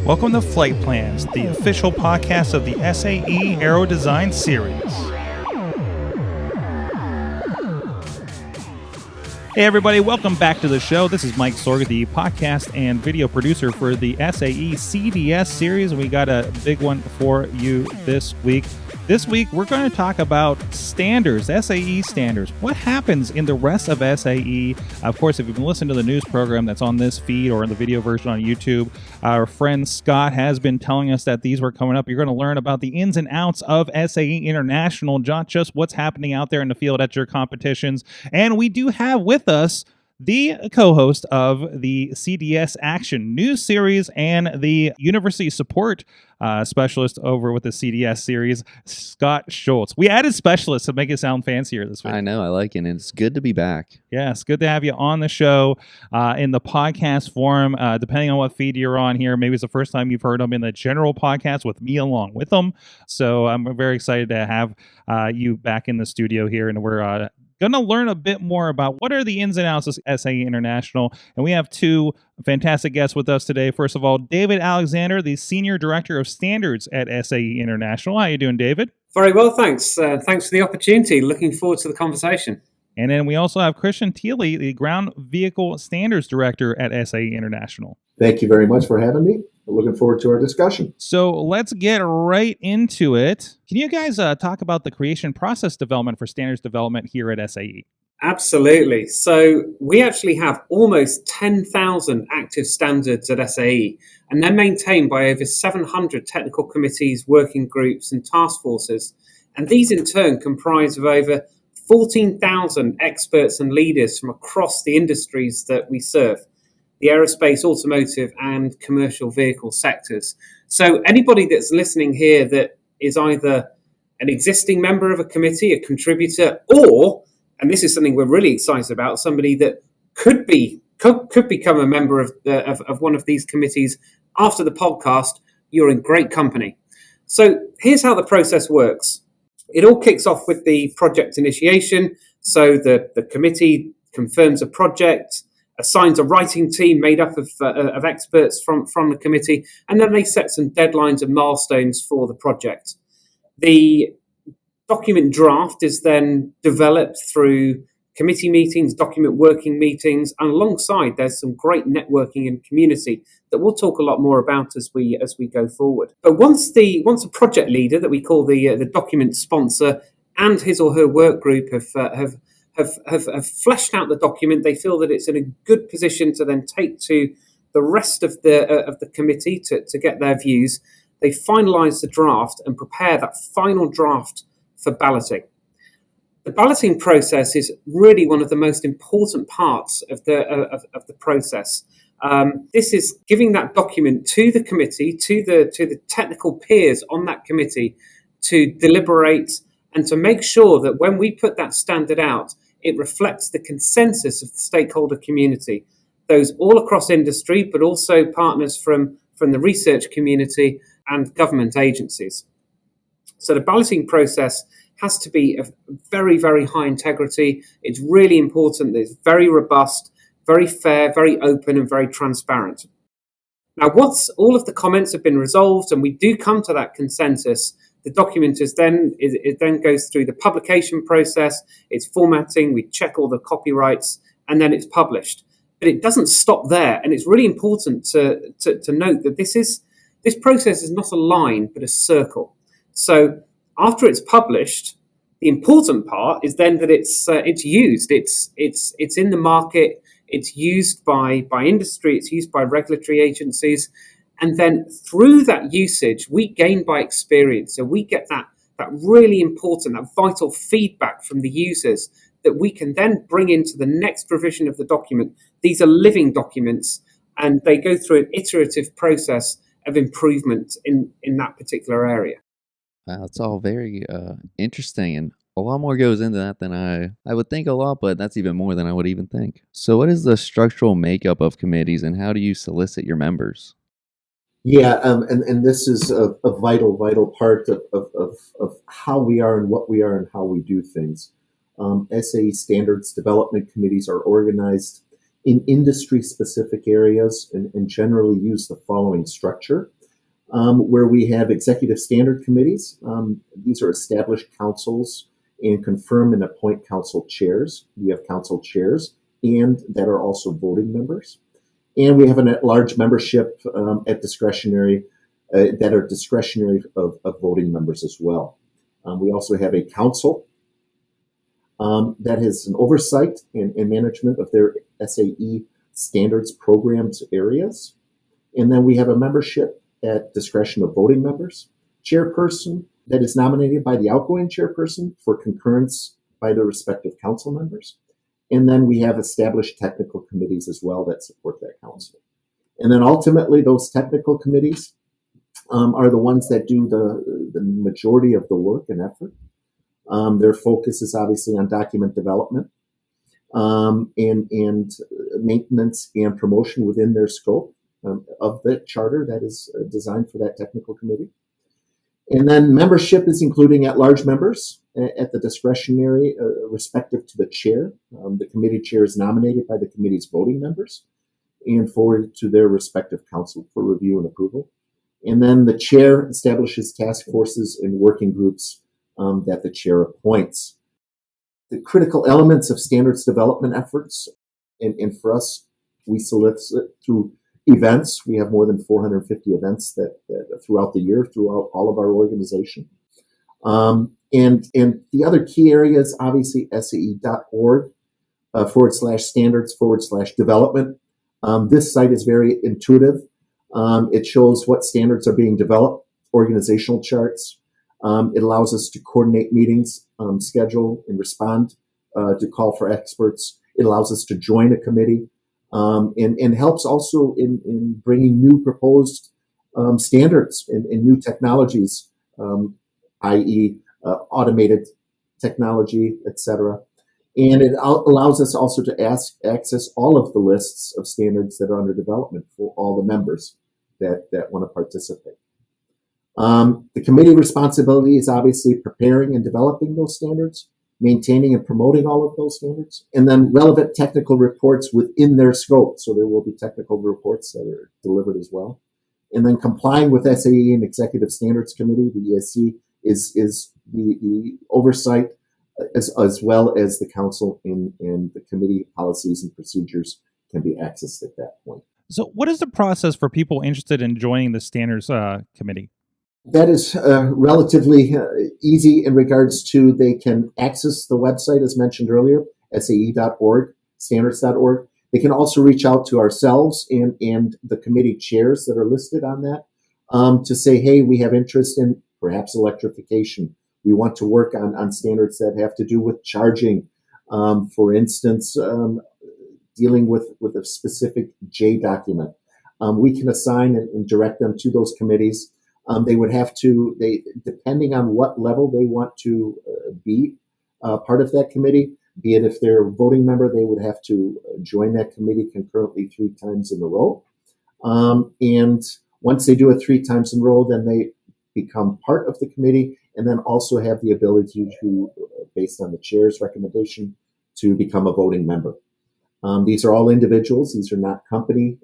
Welcome to Flight Plans, the official podcast of the SAE Aero Design Series. Hey everybody, welcome back to the show. This is Mike Sorg, the podcast and video producer for the SAE CDS series. We got a big one for you this week. This week, we're going to talk about standards, SAE standards. What happens in the rest of SAE? Of course, if you've been listening to the news program that's on this feed or in the video version on YouTube, our friend Scott has been telling us that these were coming up. You're going to learn about the ins and outs of SAE International, not just what's happening out there in the field at your competitions. And we do have with us the co-host of the CDS Action News Series and the University Support Specialist over with the CDS Series, Scott Schultz. We added specialists to make it sound fancier this week. I know, I like it, and it's good to be back. Yes, good to have you on the show in the podcast form. Depending on what feed you're on here, maybe it's the first time you've heard them in the general podcast with me along with them. So I'm very excited to have you back in the studio here, and we're going to learn a bit more about what are the ins and outs of SAE International. And we have two fantastic guests with us today. First of all, David Alexander, the Senior Director of Standards at SAE International. How are you doing, David? Very well, thanks. Thanks for the opportunity. Looking forward to the conversation. And then we also have Christian Thiele, the Ground Vehicle Standards Director at SAE International. Thank you very much for having me. I'm looking forward to our discussion. So let's get right into it. Can you guys talk about the creation process development for standards development here at SAE? Absolutely. So we actually have almost 10,000 active standards at SAE, and they're maintained by over 700 technical committees, working groups, and task forces. And these in turn comprise of over 14,000 experts and leaders from across the industries that we serve, the aerospace, automotive, and commercial vehicle sectors. So anybody that's listening here that is either an existing member of a committee, a contributor, or, and this is something we're really excited about, somebody that could become a member of one of these committees after the podcast, you're in great company. So here's how the process works. It all kicks off with the project initiation. So the committee confirms a project, assigns a writing team made up of experts from the committee, and then they set some deadlines and milestones for the project. The document draft is then developed through committee meetings, document working meetings, and alongside there's some great networking and community that we'll talk a lot more about as we go forward. But once a project leader that we call the document sponsor and his or her work group have fleshed out the document, they feel that it's in a good position to then take to the rest of the committee to get their views. They finalise the draft and prepare that final draft for balloting. The balloting process is really one of the most important parts of the process. This is giving that document to the committee, to the technical peers on that committee to deliberate and to make sure that when we put that standard out, it reflects the consensus of the stakeholder community, those all across industry, but also partners from the research community and government agencies. So the balloting process has to be of very, very high integrity. It's really important that it's very robust, very fair, very open, and very transparent. Now, once all of the comments have been resolved and we do come to that consensus, the document it then goes through the publication process, it's formatting, we check all the copyrights, and then it's published. But it doesn't stop there, and it's really important to note that this process is not a line, but a circle. So after it's published, the important part is then that it's used. It's in the market. It's used by industry. It's used by regulatory agencies, and then through that usage, we gain by experience. So we get that really important, that vital feedback from the users that we can then bring into the next revision of the document. These are living documents, and they go through an iterative process of improvement in that particular area. Wow, it's all very interesting, and a lot more goes into that than I would think a lot, but that's even more than I would even think. So what is the structural makeup of committees, and how do you solicit your members? Yeah, and this is a vital part of how we are and what we are and how we do things. SAE standards development committees are organized in industry-specific areas and generally use the following structure. where we have executive standard committees. These are established councils and confirm and appoint council chairs. We have council chairs and that are also voting members. And we have a large membership at discretionary that are discretionary of voting members as well. We also have a council that has an oversight and management of their SAE standards programs areas. And then we have a membership at discretion of voting members, chairperson that is nominated by the outgoing chairperson for concurrence by the respective council members. And then we have established technical committees as well that support that council. And then ultimately, those technical committees are the ones that do the majority of the work and effort. Their focus is obviously on document development and maintenance and promotion within their scope of the charter that is designed for that technical committee. And then membership is including at-large members at the discretionary respective to the chair. The committee chair is nominated by the committee's voting members and forwarded to their respective council for review and approval. And then the chair establishes task forces and working groups that the chair appoints. The critical elements of standards development efforts, and for us, we solicit through events. We have more than 450 events that throughout the year, throughout all of our organization. And the other key areas, obviously, SAE.org /standards/development. This site is very intuitive. It shows what standards are being developed, organizational charts. It allows us to coordinate meetings, schedule, and respond to call for experts. It allows us to join a committee and helps also in bringing new proposed standards and new technologies, i.e. Automated technology, etc. And it allows us also to access all of the lists of standards that are under development for all the members that want to participate. The committee responsibility is obviously preparing and developing those standards, maintaining and promoting all of those standards, and then relevant technical reports within their scope. So there will be technical reports that are delivered as well. And then complying with SAE and Executive Standards Committee, the ESC, is the oversight as well as the council and the committee policies and procedures can be accessed at that point. So what is the process for people interested in joining the standards committee? That is relatively easy in regards to they can access the website as mentioned earlier, SAE.org, standards.org. They can also reach out to ourselves and the committee chairs that are listed on that to say, hey, we have interest in perhaps electrification. We want to work on standards that have to do with charging. For instance, dealing with a specific J document. We can assign and direct them to those committees. They would have to, depending on what level they want to be part of that committee, be it if they're a voting member, they would have to join that committee concurrently 3 times in a row. And once they do it 3 times in a row, then they become part of the committee and then also have the ability to, based on the chair's recommendation, to become a voting member. These are all individuals. These are not company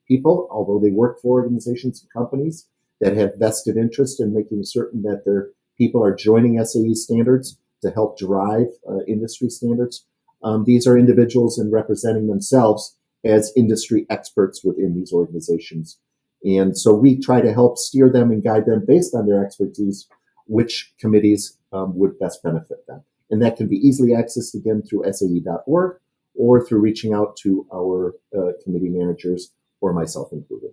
people, although they work for organizations and companies that have vested interest in making certain that their people are joining SAE standards to help drive industry standards. These are individuals and representing themselves as industry experts within these organizations. And so we try to help steer them and guide them based on their expertise, which committees would best benefit them. And that can be easily accessed again through SAE.org or through reaching out to our committee managers or myself included.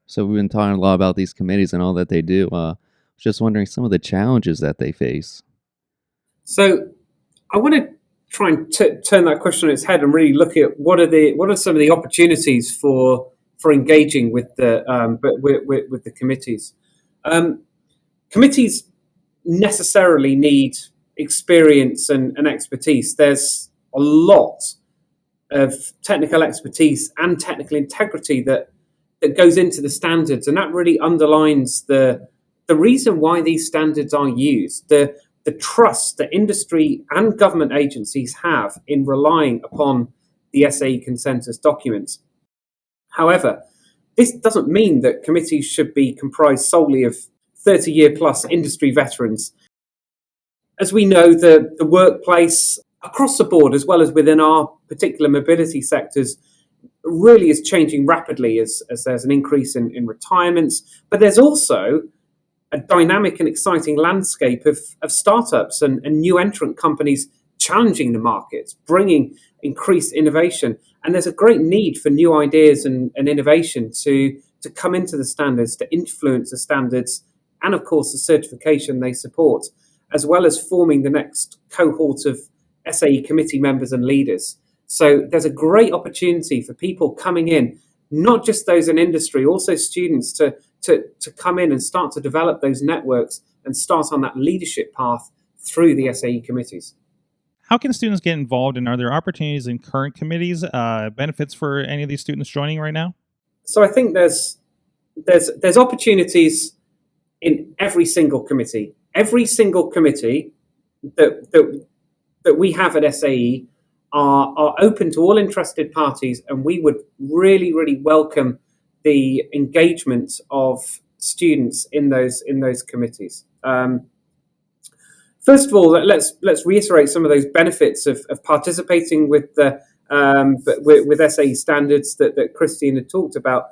So we've been talking a lot about these committees and all that they do. Just wondering some of the challenges that they face. So I want to try and turn that question on its head and really look at what are some of the opportunities for engaging with the with the committees. Committees necessarily need experience and expertise. There's a lot of technical expertise and technical integrity that goes into the standards, and that really underlines the reason why these standards are used, the trust that industry and government agencies have in relying upon the SAE consensus documents. However, this doesn't mean that committees should be comprised solely of 30-year plus industry veterans. As we know, the workplace across the board, as well as within our particular mobility sectors, really is changing rapidly as there's an increase in retirements. But there's also a dynamic and exciting landscape of startups and new entrant companies challenging the markets, bringing increased innovation. And there's a great need for new ideas and innovation to come into the standards, to influence the standards, and of course the certification they support, as well as forming the next cohort of SAE committee members and leaders. So there's a great opportunity for people coming in, not just those in industry, also students to come in and start to develop those networks and start on that leadership path through the SAE committees. How can students get involved, and are there opportunities in current committees, benefits for any of these students joining right now? So I think there's opportunities in every single committee. Every single committee that we have at SAE are open to all interested parties, and we would really, really welcome the engagement of students in those committees. First of all, let's reiterate some of those benefits of participating with the with SAE standards that Christian had talked about.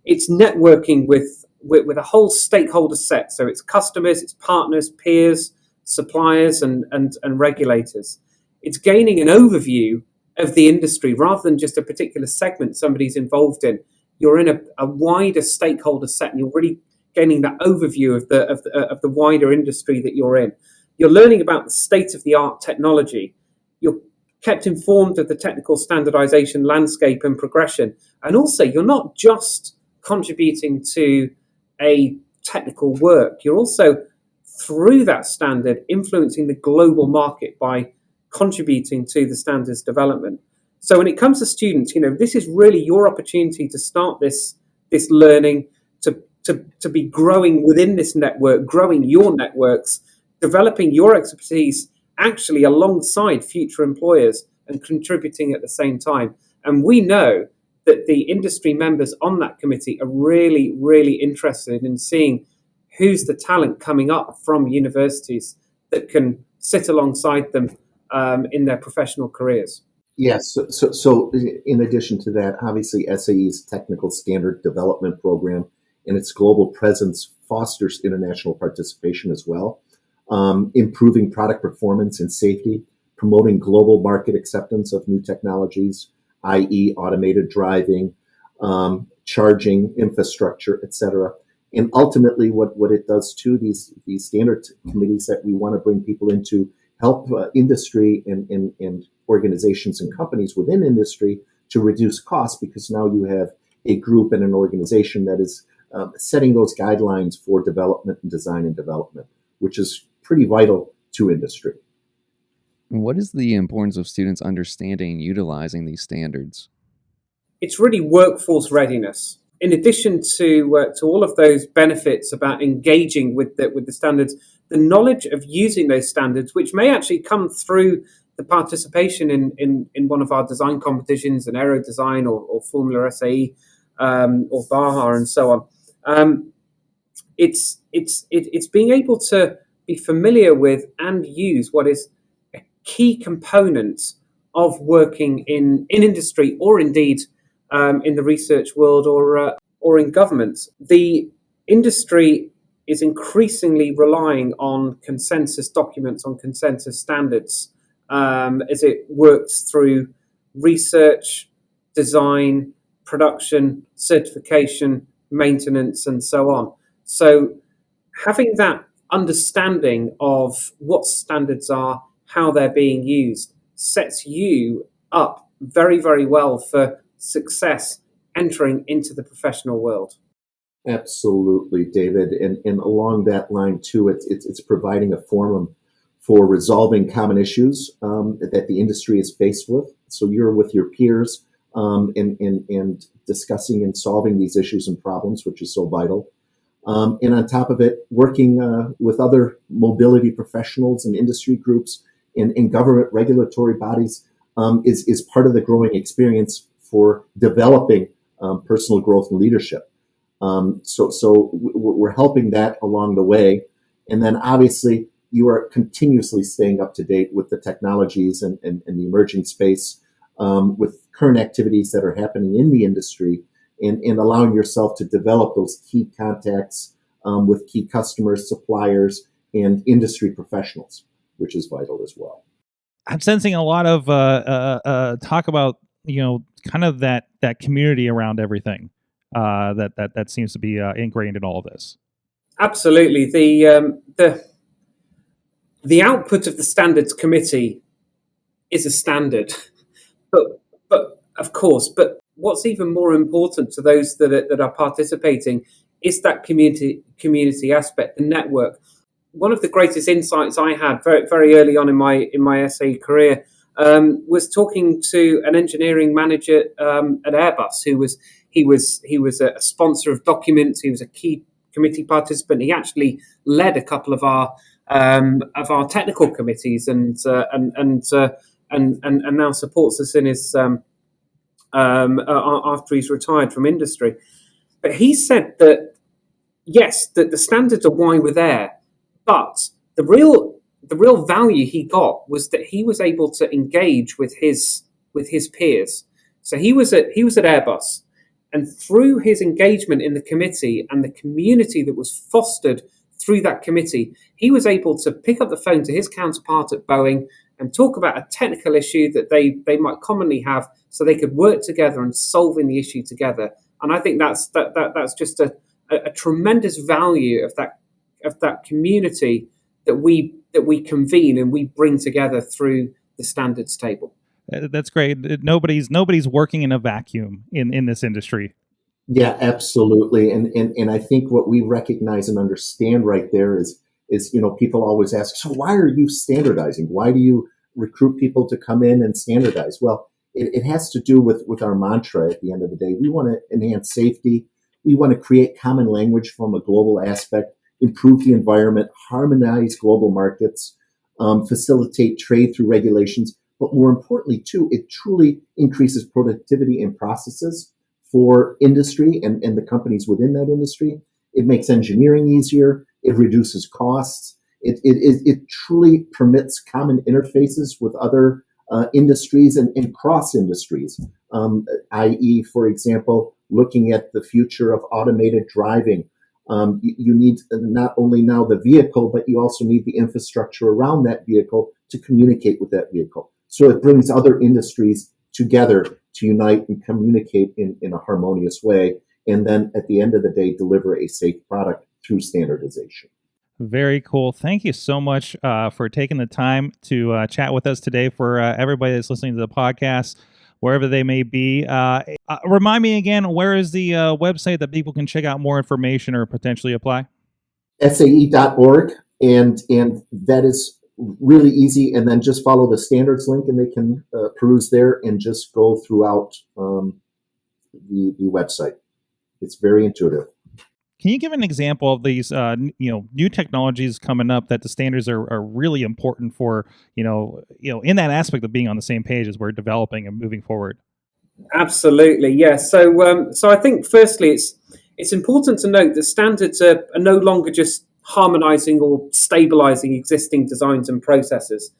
It's networking with a whole stakeholder set. So it's customers, it's partners, peers, suppliers, and regulators. It's gaining an overview of the industry rather than just a particular segment somebody's involved in. You're in a wider stakeholder set, and you're really gaining that overview of the wider industry that you're in. You're learning about the state-of-the-art technology. You're kept informed of the technical standardization landscape and progression. And also, you're not just contributing to a technical work. You're also, through that standard, influencing the global market by contributing to the standards development. So when it comes to students, this is really your opportunity to start this learning, to be growing within this network, growing your networks, developing your expertise actually alongside future employers and contributing at the same time. And we know that the industry members on that committee are really, really interested in seeing who's the talent coming up from universities that can sit alongside them in their professional careers. Yes. So in addition to that, obviously SAE's technical standard development program and its global presence fosters international participation as well, improving product performance and safety, promoting global market acceptance of new technologies, i.e. automated driving, charging infrastructure, etc. And ultimately what it does too, these standard committees that we want to bring people into help industry and organizations and companies within industry to reduce costs, because now you have a group and an organization that is setting those guidelines for development and design and development, which is pretty vital to industry. What is the importance of students understanding and utilizing these standards? It's really workforce readiness. In addition to all of those benefits about engaging with the standards, the knowledge of using those standards, which may actually come through the participation in one of our design competitions, an aero design or Formula SAE or Baja and so on. It's being able to be familiar with and use what is a key component of working in industry, or indeed in the research world or in government. The industry is increasingly relying on consensus documents, on consensus standards, as it works through research, design, production, certification, maintenance, and so on. So having that understanding of what standards are, how they're being used, sets you up very, very well for success entering into the professional world. Absolutely, David. And along that line too, it's providing a forum for resolving common issues that the industry is faced with. So you're with your peers and discussing and solving these issues and problems, which is so vital. And on top of it, working with other mobility professionals and industry groups and government regulatory bodies is part of the growing experience for developing personal growth and leadership. So we're helping that along the way. And then obviously you are continuously staying up to date with the technologies and the emerging space, with current activities that are happening in the industry, and allowing yourself to develop those key contacts with key customers, suppliers, and industry professionals, which is vital as well. I'm sensing a lot of talk about, kind of that community around everything that seems to be ingrained in all of this. Absolutely. The output of the standards committee is a standard, but of course, but what's even more important to those that are participating is that community aspect, the network. One of the greatest insights I had very, very early on in my SAE career was talking to an engineering manager at Airbus he was a sponsor of documents. He was a key committee participant. He actually led a couple of our technical committees and now supports us in his after he's retired from industry. But he said that yes, that the standards are why we're there, but the real value he got was that he was able to engage with his peers. So he was at Airbus, and through his engagement in the committee and the community that was fostered through that committee, he was able to pick up the phone to his counterpart at Boeing and talk about a technical issue that they might commonly have, so they could work together and solving the issue together. And I think that's just a tremendous value of that community that we convene and we bring together through the standards table. That's great. Nobody's working in a vacuum in this industry. Yeah, absolutely. And I think what we recognize and understand right there is people always ask, so why are you standardizing? Why do you recruit people to come in and standardize? Well, it has to do with our mantra at the end of the day. We want to enhance safety. We want to create common language from a global aspect, improve the environment, harmonize global markets, facilitate trade through regulations. But more importantly, too, it truly increases productivity in processes for industry and the companies within that industry. It makes engineering easier. It reduces costs. It truly permits common interfaces with other industries and cross industries, i.e., for example, looking at the future of automated driving. You need not only now the vehicle, but you also need the infrastructure around that vehicle to communicate with that vehicle. So it brings other industries together to unite and communicate in a harmonious way, and then at the end of the day, deliver a safe product through standardization. Very cool. Thank you so much for taking the time to chat with us today. For everybody that's listening to the podcast, wherever they may be, remind me again, where is the website that people can check out more information or potentially apply? SAE.org, and that is really easy. And then just follow the standards link, and they can peruse there and just go throughout the website. It's very intuitive. Can you give an example of these, new technologies coming up that the standards are really important for, in that aspect of being on the same page as we're developing and moving forward? Absolutely, yes. So I think firstly, it's important to note that standards are no longer just harmonizing or stabilizing existing designs and processes.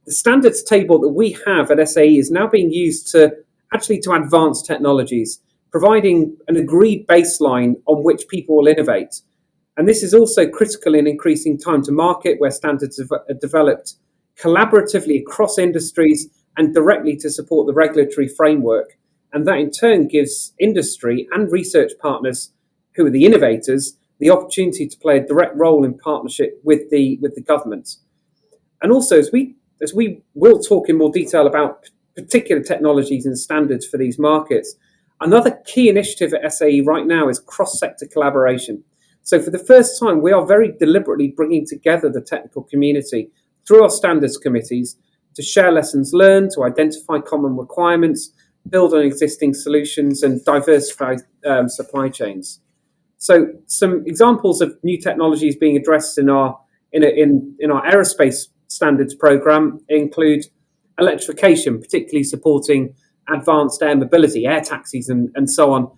The standards table that we have at SAE is now being used to advance technologies, providing an agreed baseline on which people will innovate. And this is also critical in increasing time to market, where standards are developed collaboratively across industries and directly to support the regulatory framework. And that in turn gives industry and research partners, who are the innovators, the opportunity to play a direct role in partnership with the government. And also, as we will talk in more detail about particular technologies and standards for these markets, another key initiative at SAE right now is cross-sector collaboration. So for the first time, we are very deliberately bringing together the technical community through our standards committees to share lessons learned, to identify common requirements, build on existing solutions, and diversify supply chains. So some examples of new technologies being addressed in our aerospace standards program include electrification, particularly supporting advanced air mobility, air taxis and so on.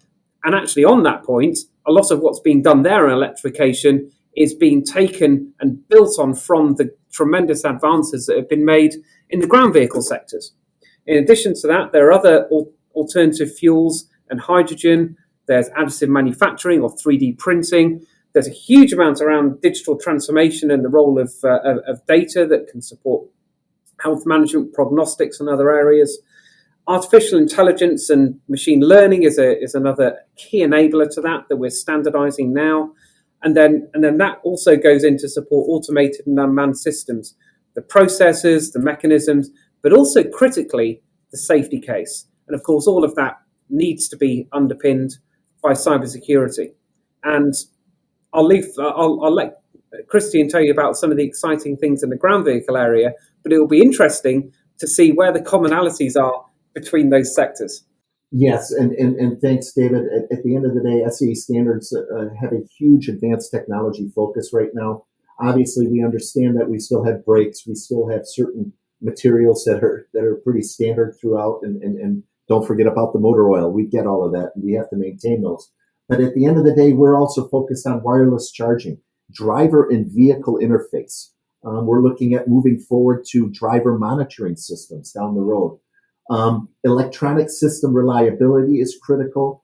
And actually on that point, a lot of what's being done there in electrification is being taken and built on from the tremendous advances that have been made in the ground vehicle sectors. In addition to that, there are other alternative fuels and hydrogen. There's additive manufacturing or 3D printing. There's a huge amount around digital transformation and the role of data that can support health management, prognostics, and other areas. Artificial intelligence and machine learning is another key enabler to that we're standardizing now. And then that also goes in to support automated and unmanned systems, the processes, the mechanisms, but also critically the safety case. And of course, all of that needs to be underpinned by cybersecurity. And I'll let Christian tell you about some of the exciting things in the ground vehicle area, but it will be interesting to see where the commonalities are between those sectors. Yes, and thanks, David. At the end of the day, SAE standards have a huge advanced technology focus right now. Obviously, we understand that we still have brakes, we still have certain materials that are pretty standard throughout, and don't forget about the motor oil. We get all of that, and we have to maintain those. But at the end of the day, we're also focused on wireless charging, driver and vehicle interface. We're looking at moving forward to driver monitoring systems down the road. Electronic system reliability is critical.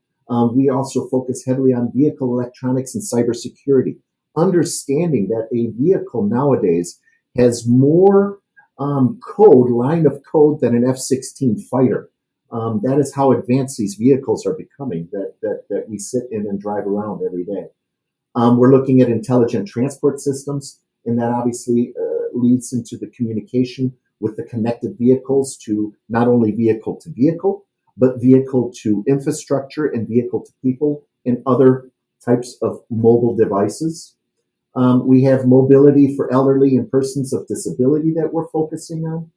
We also focus heavily on vehicle electronics and cybersecurity, understanding that a vehicle nowadays has more line of code than an F-16 fighter. That is how advanced these vehicles are becoming that we sit in and drive around every day. We're looking at intelligent transport systems, and that obviously leads into the communication with the connected vehicles to not only vehicle to vehicle, but vehicle to infrastructure and vehicle to people and other types of mobile devices. We have mobility for elderly and persons of disability that we're focusing on.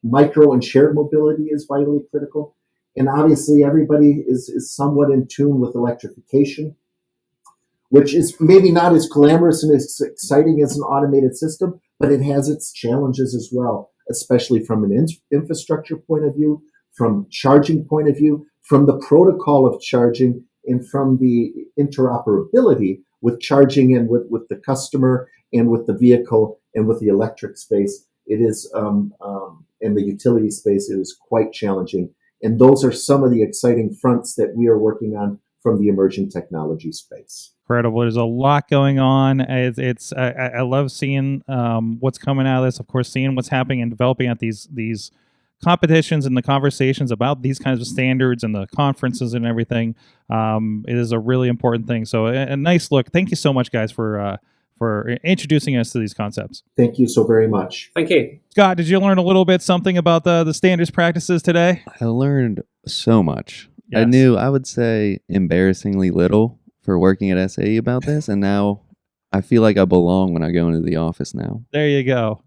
Micro and shared mobility is vitally critical. And obviously everybody is somewhat in tune with electrification, which is maybe not as glamorous and as exciting as an automated system, but it has its challenges as well, especially from an infrastructure point of view, from charging point of view, from the protocol of charging, and from the interoperability with charging and with the customer and with the vehicle and with the electric space. It is, in the utility space, it is quite challenging. And those are some of the exciting fronts that we are working on from the emerging technology space. Incredible. There's a lot going on. I love seeing what's coming out of this. Of course, seeing what's happening and developing at these competitions and the conversations about these kinds of standards and the conferences and everything. It is a really important thing. So a nice look. Thank you so much, guys, for introducing us to these concepts. Thank you so very much. Thank you. Scott, did you learn a little bit something about the standards practices today? I learned so much. Yes. I knew, I would say, embarrassingly little for working at SAE about this, and now I feel like I belong when I go into the office now. There you go.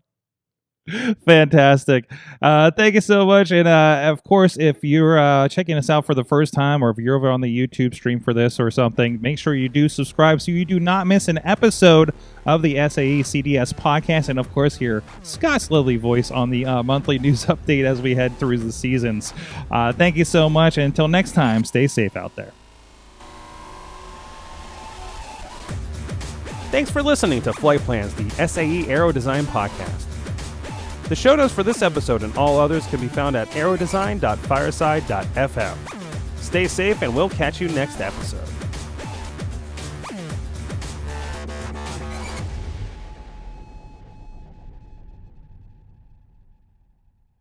Fantastic. Thank you so much. And of course, if you're checking us out for the first time, or if you're over on the YouTube stream for this or something, make sure you do subscribe so you do not miss an episode of the SAE CDS podcast. And of course, hear Scott's lovely voice on the monthly news update as we head through the seasons. Thank you so much. And until next time, stay safe out there. Thanks for listening to Flight Plans, the SAE Aero Design podcast. The show notes for this episode and all others can be found at aerodesign.fireside.fm. Stay safe, and we'll catch you next episode.